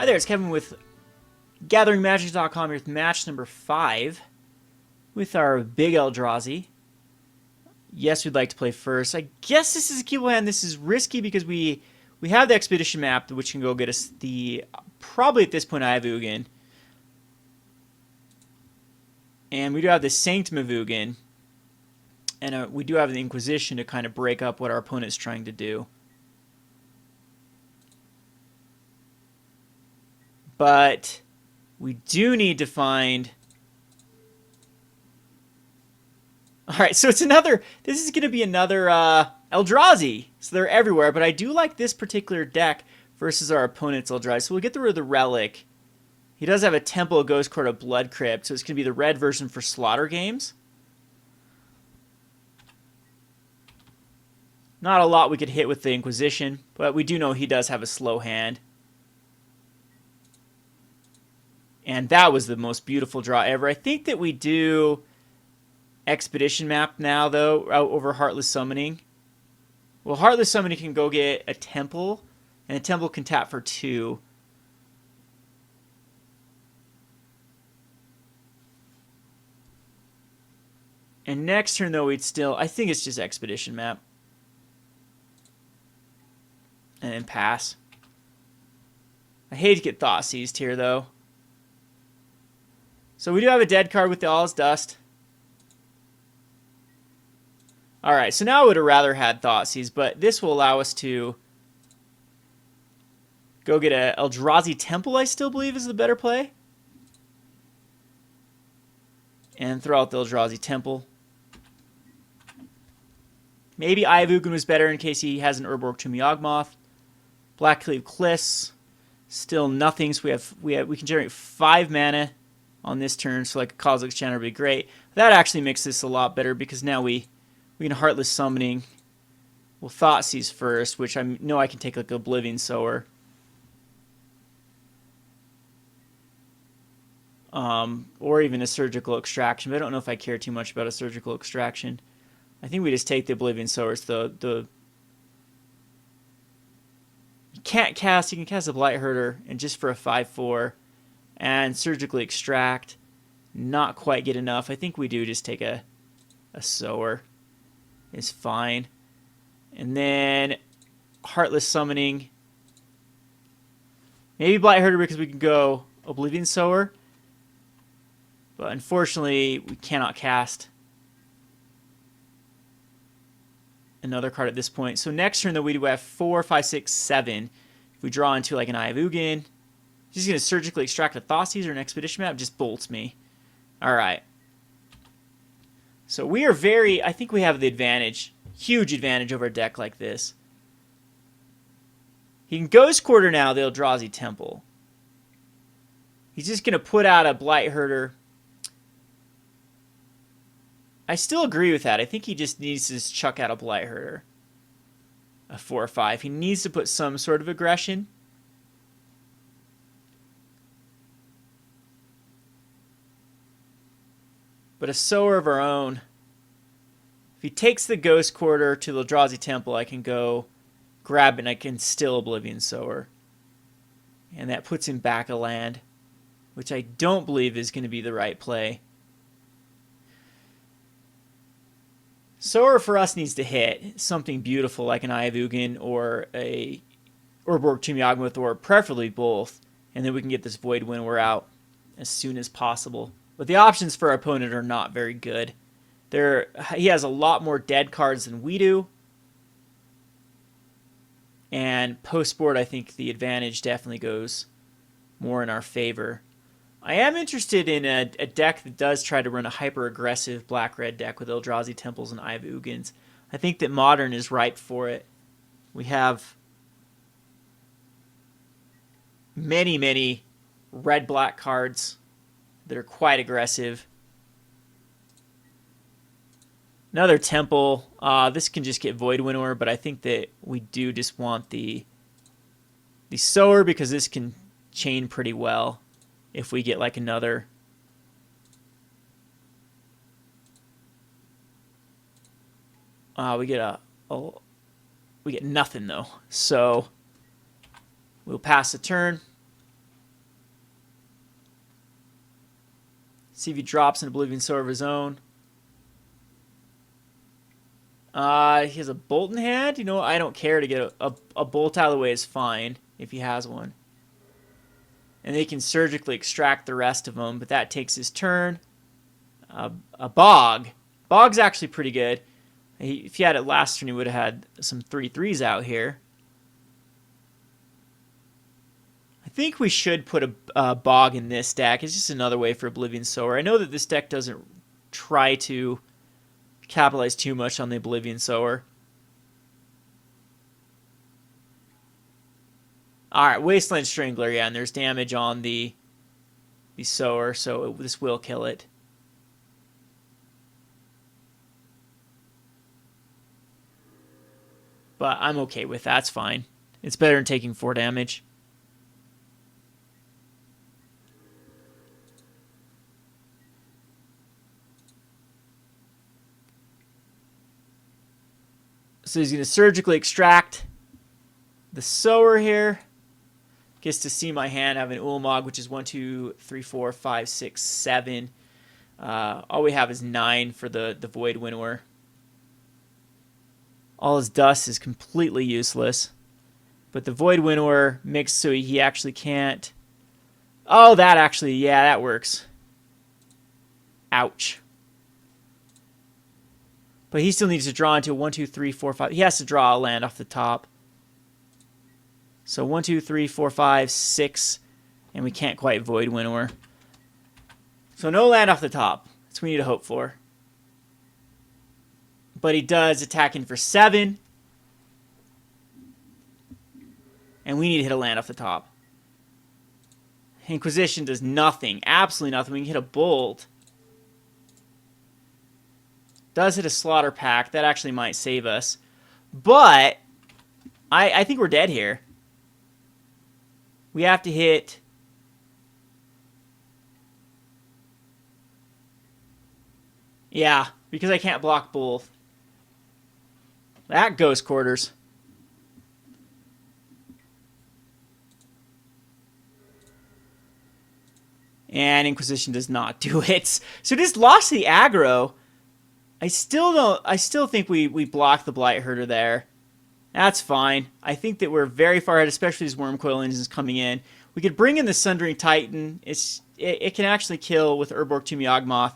there, it's Kevin with GatheringMagic.com here with match number 5 with our Big Eldrazi. Yes, we'd like to play first. I guess this is a keepable hand. This is risky because we have the Expedition map, which can go get us the, probably at this point, Eye of Ugin. And we do have the Sanctum of Ugin. And we do have the Inquisition to kind of break up what our opponent's trying to do. But we do need to find... Alright, so it's another... This is going to be another Eldrazi. So they're everywhere, but I do like this particular deck versus our opponent's Eldrazi. So we'll get rid of the Relic. He does have a Temple, a Ghost Court, a Blood Crypt, so it's going to be the red version for Slaughter games. Not a lot we could hit with the Inquisition, but we do know he does have a slow hand. And that was the most beautiful draw ever. I think that we do Expedition map now, though, over Heartless Summoning. Well, Heartless Summoning can go get a Temple, and a Temple can tap for 2. And next turn, though, we'd still... I think it's just Expedition map. And then pass. I hate to get Thoughtseized here, though. So we do have a dead card with the All is Dust. Alright, so now I would have rather had Thoughtseize, but this will allow us to go get a Eldrazi Temple, I still believe is the better play. And throw out the Eldrazi Temple. Maybe Eye of Ugin was better in case he has an Urborg Tomb Yawgmoth. Blackcleave Cliffs. Still nothing, so we can generate 5 mana on this turn, so like a Kozilek Chanter would be great. That actually makes this a lot better because now we can Heartless Summoning. We'll Thoughtseize first, which I know I can take like Oblivion Sower. Or even a Surgical Extraction, but I don't know if I care too much about a Surgical Extraction. I think we just take the Oblivion Sowers. You can't cast, you can cast a Blightherder, and just for a 5/4, and Surgically Extract, not quite get enough. I think we do just take a Sower. Is fine. And then Heartless Summoning. Maybe Blightherder because we can go Oblivion Sower. But unfortunately, we cannot cast another card at this point. So next turn, though, we do have 4, 5, 6, 7. If we draw into like an Eye of Ugin, he's going to Surgically Extract a Thoughtseize or an Expedition map, just bolts me. Alright. So we are very... I think we have the advantage. Huge advantage over a deck like this. He can Ghost Quarter now, the Eldrazi Temple. He's just going to put out a Blightherder. I still agree with that. I think he just needs to chuck out a Blightherder. A 4 or 5. He needs to put some sort of aggression. But a Sower of our own. If he takes the Ghost Quarter to the Eldrazi Temple, I can go grab it and I can still Oblivion Sower. And that puts him back a land, which I don't believe is going to be the right play. Sower for us needs to hit something beautiful like an Eye of Ugin or a Urborg Tomb Yawgmoth, or preferably both. And then we can get this Void Winnower out as soon as possible. But the options for our opponent are not very good. He has a lot more dead cards than we do. And post-board, I think the advantage definitely goes more in our favor. I am interested in a deck that does try to run a hyper-aggressive black-red deck with Eldrazi Temples and Eye of Ugins. I think that Modern is ripe for it. We have many, many red-black cards that are quite aggressive. Another Temple. This can just get Void Winnower, but I think that we do just want the Sower because this can chain pretty well if we get like another. We get we get nothing though. So we'll pass the turn. See if he drops an Oblivion Sower of his own. He has a bolt in hand. You know, I don't care to get a bolt out of the way is fine if he has one. And they can surgically extract the rest of them, but that takes his turn. A Bog. Bog's actually pretty good. If he had it last turn, he would have had some 3/3s out here. I think we should put a Bog in this deck. It's just another way for Oblivion Sower. I know that this deck doesn't try to capitalize too much on the Oblivion Sower. Alright, Wasteland Strangler, yeah, and there's damage on the Sower, so this will kill it. But I'm okay with that, it's fine. It's better than taking 4 damage. So he's going to surgically extract the Sower here. Gets to see my hand. I have an Ulamog, which is 1, 2, 3, 4, 5, 6, 7. All we have is 9 for the Void Winnower. All his dust is completely useless. But the Void Winnower mixed so he actually can't... Oh, that actually, yeah, that works. Ouch. But he still needs to draw into 1, 2, 3, 4, 5. He has to draw a land off the top. So 1, 2, 3, 4, 5, 6. And we can't quite Void Winnower. So no land off the top. That's what we need to hope for. But he does attack in for 7. And we need to hit a land off the top. Inquisition does nothing. Absolutely nothing. We can hit a bolt. Does hit a Slaughter Pact. That actually might save us. But I think we're dead here. We have to hit... Yeah, because I can't block both. That Ghost Quarters. And Inquisition does not do it. So just lost the aggro. I still think we blocked the Blight Herder there. That's fine. I think that we're very far ahead, especially these Wurmcoil Engines coming in. We could bring in the Sundering Titan. It can actually kill with Urborg Tomb Yawgmoth.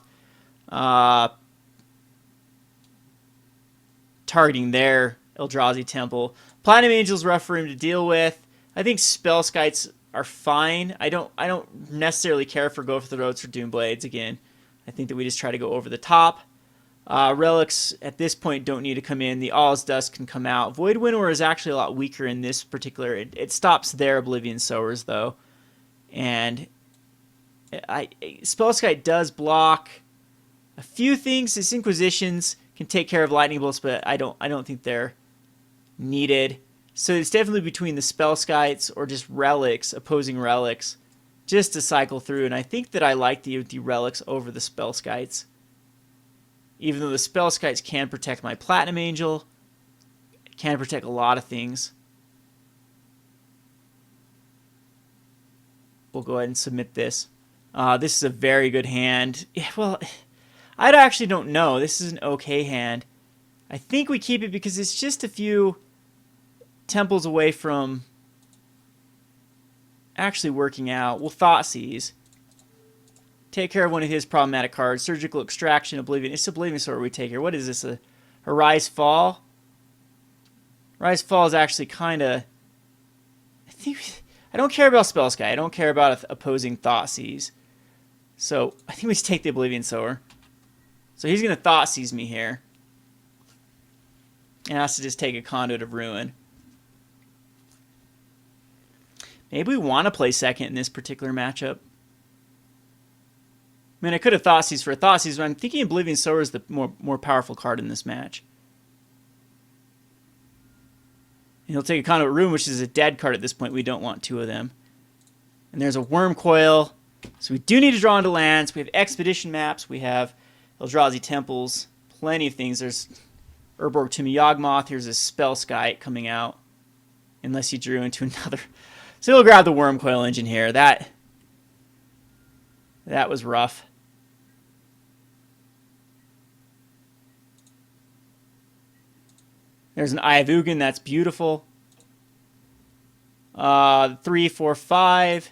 Targeting their Eldrazi Temple. Platinum Angel's rough for him to deal with. I think Spellskites are fine. I don't necessarily care for Go for the Roads for Doomblades again. I think that we just try to go over the top. Relics at this point don't need to come in. The All's Dust can come out. Void Winnower is actually a lot weaker in this particular. It stops their Oblivion Sowers though, and Spellskite does block a few things. This Inquisitions can take care of lightning bolts, but I don't think they're needed. So it's definitely between the Spellskites or just relics, opposing relics, just to cycle through. And I think that I like the relics over the Spellskites. Even though the Spellskites can protect my Platinum Angel, it can protect a lot of things. We'll go ahead and submit this. This is a very good hand. Yeah, well, I actually don't know. This is an okay hand. I think we keep it because it's just a few temples away from actually working out. We'll Thoughtseize. Take care of one of his problematic cards. Surgical Extraction, Oblivion. It's Oblivion Sower we take here. What is this? A Rise Fall? Rise Fall is actually kind of... I don't care about Spellskite. I don't care about opposing Thoughtseize. So I think we just take the Oblivion Sower. So he's going to Thoughtseize me here. And has to just take a Conduit of Ruin. Maybe we want to play second in this particular matchup. I mean, I could have Thoughtseize for a Thoughtseize, but I'm thinking Oblivion Sower is the more powerful card in this match. And he'll take a Conduit of Ruin, which is a dead card at this point. We don't want 2 of them. And there's a Wurmcoil. So we do need to draw into lands. We have Expedition maps. We have Eldrazi Temples. Plenty of things. There's Urborg Tomb Yawgmoth. Here's a Spellskite coming out. Unless he drew into another. So we'll grab the Wurmcoil Engine here. That was rough. There's an Eye of Ugin. That's beautiful. 3, 4, 5.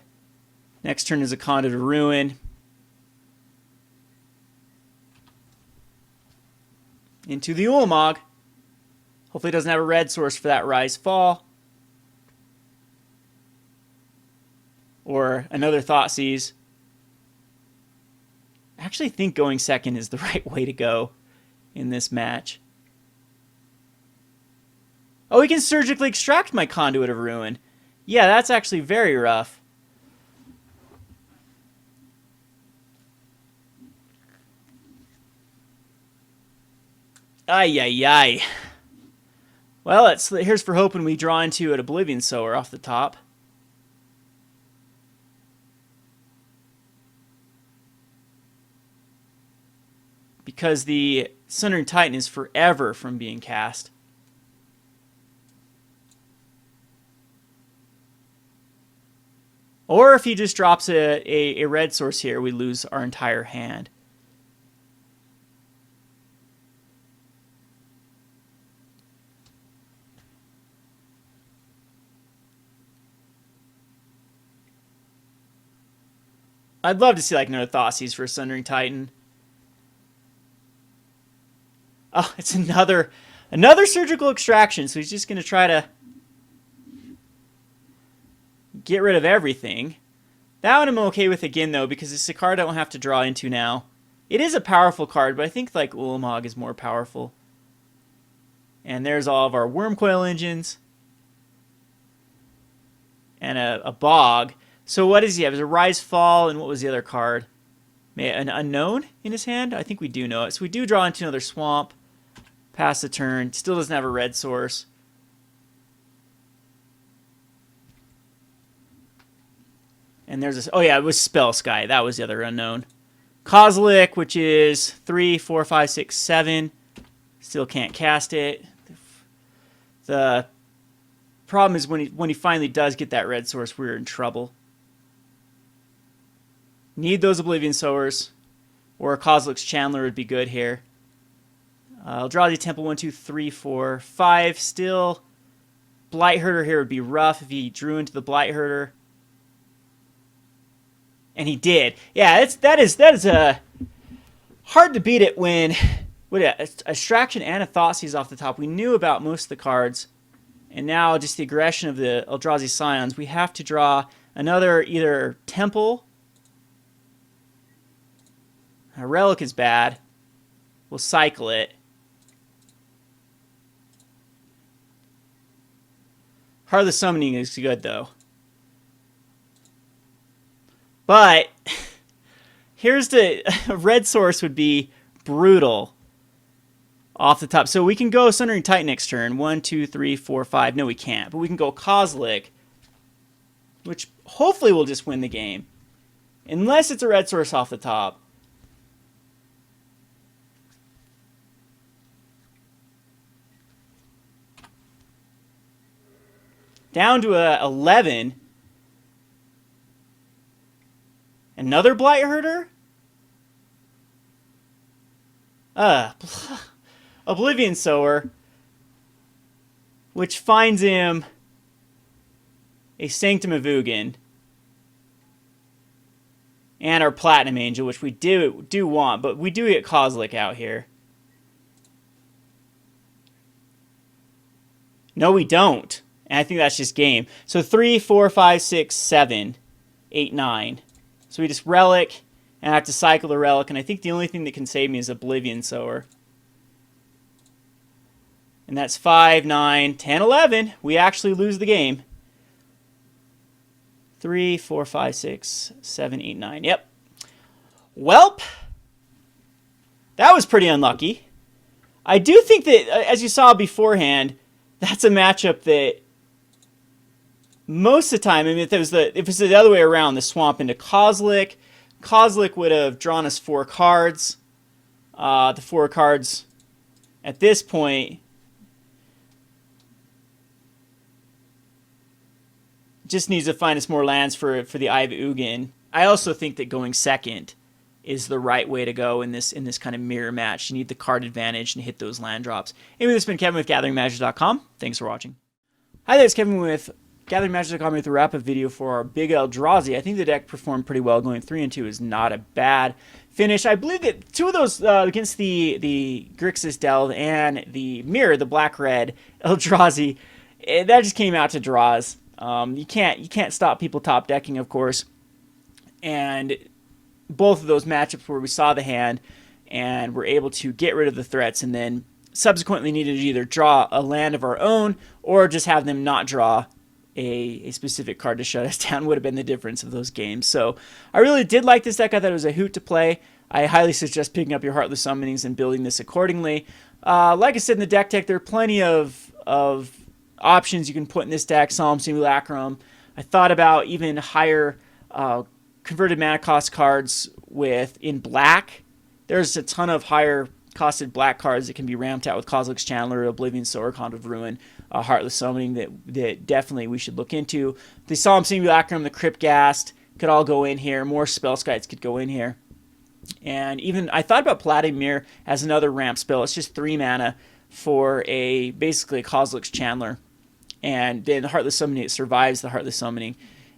Next turn is a Conduit of Ruin. Into the Ulamog. Hopefully it doesn't have a red source for that Rise Fall. Or another Thoughtseize. I actually think going second is the right way to go in this match. Oh, we can surgically extract my Conduit of Ruin. Yeah, that's actually very rough. Ay, ay, ay. Well, here's for hoping we draw into an Oblivion Sower off the top. Because the Sundering Titan is forever from being cast. Or if he just drops a red source here, we lose our entire hand. I'd love to see like another Thoughtseize for a Sundering Titan. Oh, it's another surgical extraction, so he's just going to try to get rid of everything. That one I'm okay with again, though, because it's a card I don't have to draw into now. It is a powerful card, but I think like Ulamog is more powerful. And there's all of our Wurmcoil Engines. And a Bog. So what does he have? Is a Rise Fall, and what was the other card? An Unknown in his hand? I think we do know it. So we do draw into another Swamp. Pass the turn. Still doesn't have a red source. And there's this. Oh yeah, it was Spellskite. That was the other Unknown. Kozilek, which is 3, 4, 5, 6, 7. Still can't cast it. The problem is when he finally does get that red source, we're in trouble. Need those Oblivion Sowers. Or a Kozilek's Chandler would be good here. Eldrazi Temple 1, 2, 3, 4, 5. Still, Blightherder here would be rough if he drew into the Blightherder. And he did. Yeah, that is hard to beat it when with a Extraction and a Thoughtseize off the top. We knew about most of the cards, and now just the aggression of the Eldrazi Scions. We have to draw another either Temple. A Relic is bad. We'll cycle it. Heartless Summoning is good, though. But here's the red source would be brutal off the top. So we can go Sundering Titan next turn. 1, 2, 3, 4, 5. No, we can't. But we can go Kozilek, which hopefully will just win the game. Unless it's a red source off the top. Down to a 11. Another Blightherder? Oblivion Sower. Which finds him a Sanctum of Ugin. And our Platinum Angel, which we do want, but we do get Kozilek out here. No, we don't. And I think that's just game. So 3, 4, 5, 6, 7, 8, 9. So we just Relic, and I have to cycle the Relic, and I think the only thing that can save me is Oblivion Sower. And that's 5, 9, 10, 11. We actually lose the game. 3, 4, 5, 6, 7, 8, 9. Yep. Welp. That was pretty unlucky. I do think that, as you saw beforehand, that's a matchup that most of the time, I mean, if it was the other way around, the Swamp into Kozilek, Kozilek would have drawn us 4 cards. The 4 cards at this point just needs to find us more lands for the Eye of Ugin. I also think that going second is the right way to go in this kind of mirror match. You need the card advantage and hit those land drops. Anyway, this has been Kevin with GatheringMagic.com. Thanks for watching. Hi there, it's Kevin with GatheringMagic.com with a wrap-up video for our Big Eldrazi. I think the deck performed pretty well. Going 3-2 is not a bad finish. I believe that two of those against the Grixis Delve and the Mirror, the black-red Eldrazi, that just came out to draws. You can't stop people top decking, of course. And both of those matchups where we saw the hand and were able to get rid of the threats and then subsequently needed to either draw a land of our own or just have them not draw a specific card to shut us down would have been the difference of those games. So I really did like this deck. I thought it was a hoot to play. I highly suggest picking up your Heartless Summonings and building this accordingly. Like I said in the deck tech, there are plenty of options you can put in this deck. Solemn Simulacrum. I thought about even higher converted mana cost cards in black. There's a ton of higher costed black cards that can be ramped out with Kozilek's Chandler, Oblivion Sower, Conduit of Ruin, Heartless Summoning that definitely we should look into. The Solemn Simulacrum, the Crypt Ghast could all go in here. More Spellskites could go in here. And even I thought about Platinum Mirror as another ramp spell. It's just 3 mana for basically a Kozilek's Chandler. And then the Heartless Summoning, it survives the Heartless Summoning.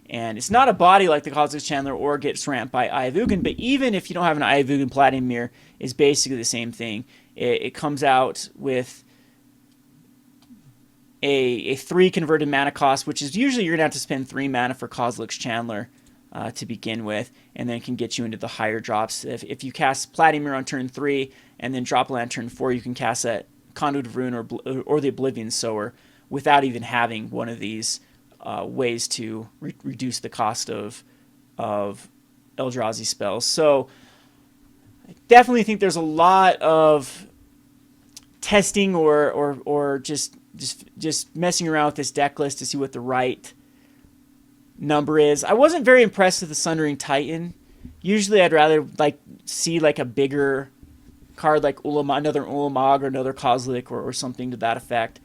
And it's not a body like the Kozilek's Chandler or gets ramped by Eye of Ugin, but even if you don't have an Eye of Ugin, Platinum Mirror is basically the same thing. It comes out with a 3 converted mana cost, which is usually you're going to have to spend 3 mana for Kozilek's Chandler to begin with, and then it can get you into the higher drops. If you cast Platinum Mirror on turn 3 and then drop land turn 4, you can cast that Conduit of Ruin or the Oblivion Sower without even having one of these ways to reduce the cost of Eldrazi spells. So I definitely think there's a lot of testing or just messing around with this deck list to see what the right number is. I wasn't very impressed with the Sundering Titan. Usually I'd rather see a bigger card like another Ulamog or another Kozilek or something to that effect.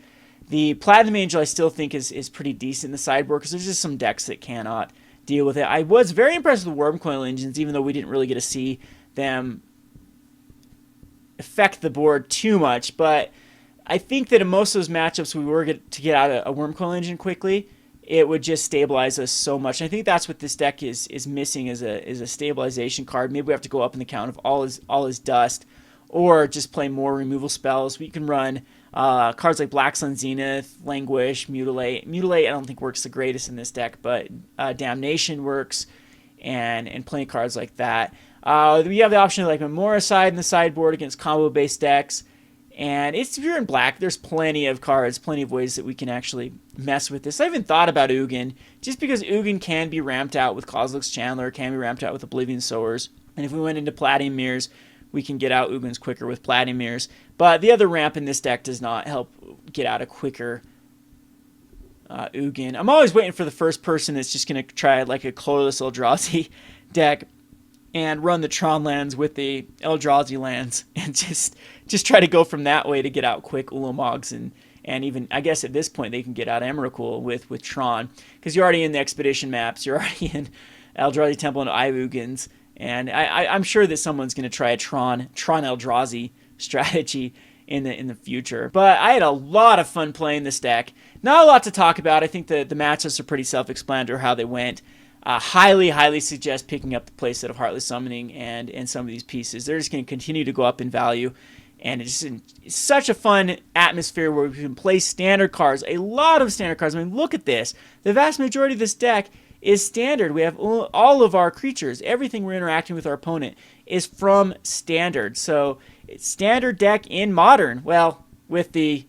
The Platinum Angel I still think is pretty decent in the sideboard because there's just some decks that cannot deal with it. I was very impressed with the Wurmcoil Engines, even though we didn't really get to see them affect the board too much. But I think that in most of those matchups we were to get out a Wurmcoil Engine quickly, it would just stabilize us so much. And I think that's what this deck is missing is a stabilization card. Maybe we have to go up in the count of all his dust, or just play more removal spells. We can run cards like Black Sun Zenith, Languish, Mutilate. Mutilate I don't think works the greatest in this deck, but Damnation works, and plenty of cards like that. We have the option of Memoricide in the sideboard against combo-based decks. And if you're in black, there's plenty of cards, plenty of ways that we can actually mess with this. I even thought about Ugin, just because Ugin can be ramped out with Kozilek's Chandler, can be ramped out with Oblivion Sowers. And if we went into Platinum Mirrors, we can get out Ugins quicker with Platinum Mirrors. But the other ramp in this deck does not help get out a quicker Ugin. I'm always waiting for the first person that's just going to try a colorless Eldrazi deck and run the Tron lands with the Eldrazi lands and just try to go from that way to get out quick Ulamogs and even, I guess at this point, they can get out Emrakul with Tron, because you're already in the Expedition maps, you're already in Eldrazi Temple and Eye of Ugins, and I'm sure that someone's going to try a Tron Eldrazi strategy in the future. But I had a lot of fun playing this deck. Not a lot to talk about. I think the matchups are pretty self-explanatory how they went. Highly suggest picking up the playset of Heartless Summoning and some of these pieces. They're just going to continue to go up in value, and it's such a fun atmosphere where we can play standard cards, a lot of standard cards. I mean, look at this. The vast majority of this deck is standard. We have all of our creatures, everything we're interacting with our opponent is from standard. So it's standard deck in modern. Well, with the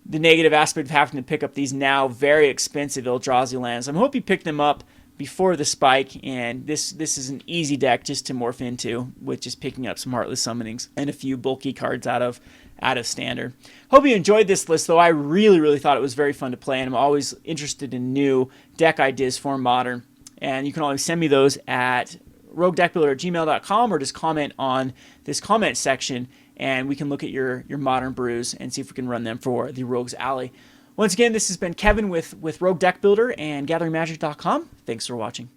negative aspect of having to pick up these now very expensive Eldrazi lands. I hope you pick them up before the spike, and this is an easy deck just to morph into with just picking up some Heartless Summonings and a few bulky cards out of standard. Hope you enjoyed this list, though. I really thought it was very fun to play, and I'm always interested in new deck ideas for Modern. And you can always send me those at roguedeckbuilder@gmail.com or just comment on this comment section, and we can look at your Modern brews and see if we can run them for the Rogues Alley. Once again, this has been Kevin with Rogue Deck Builder and GatheringMagic.com. Thanks for watching.